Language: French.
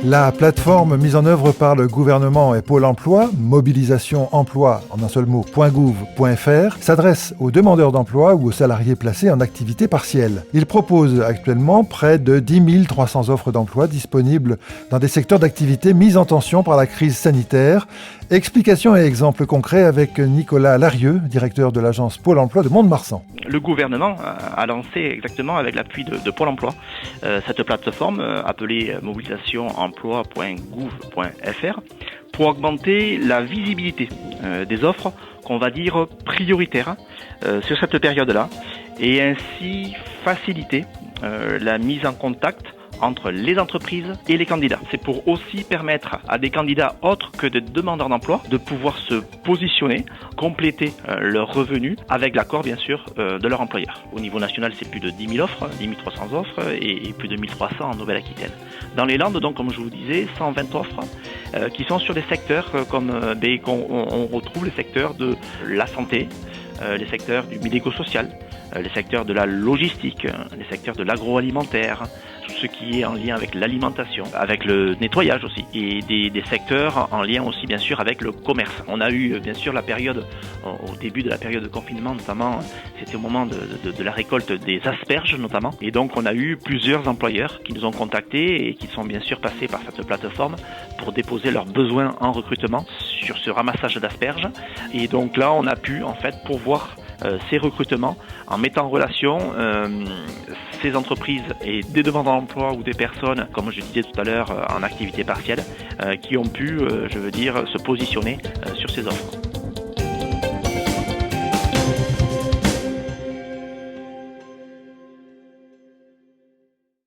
La plateforme mise en œuvre par le gouvernement et Pôle emploi, Mobilisation Emploi, en un seul mot, .gouv.fr, s'adresse aux demandeurs d'emploi ou aux salariés placés en activité partielle. Il propose actuellement près de 10 300 offres d'emploi disponibles dans des secteurs d'activité mis en tension par la crise sanitaire. Explications et exemples concrets avec Nicolas Larieux, directeur de l'agence Pôle emploi de Mont-de-Marsan. Le gouvernement a lancé exactement avec l'appui de Pôle emploi cette plateforme appelée mobilisationemploi.gouv.fr pour augmenter la visibilité des offres qu'on va dire prioritaires sur cette période-là et ainsi faciliter la mise en contact entre les entreprises et les candidats. C'est pour aussi permettre à des candidats autres que des demandeurs d'emploi de pouvoir se positionner, compléter leurs revenus avec l'accord bien sûr de leur employeur. Au niveau national, c'est plus de 10 000 offres, 10 300 offres et plus de 1 300 en Nouvelle-Aquitaine. Dans les Landes, donc, comme je vous disais, 120 offres qui sont sur des secteurs comme on retrouve les secteurs de la santé, les secteurs du médico-social, les secteurs de la logistique, les secteurs de l'agroalimentaire, tout ce qui est en lien avec l'alimentation, avec le nettoyage aussi, et des secteurs en lien aussi bien sûr avec le commerce. On a eu bien sûr la période, au début de la période de confinement notamment, c'était au moment de la récolte des asperges notamment, et donc on a eu plusieurs employeurs qui nous ont contactés et qui sont bien sûr passés par cette plateforme pour déposer leurs besoins en recrutement sur ce ramassage d'asperges, et donc là on a pu en fait pourvoir ces recrutements en mettant en relation ces entreprises et des demandeurs d'emploi ou des personnes, comme je disais tout à l'heure, en activité partielle, qui ont pu, se positionner sur ces offres.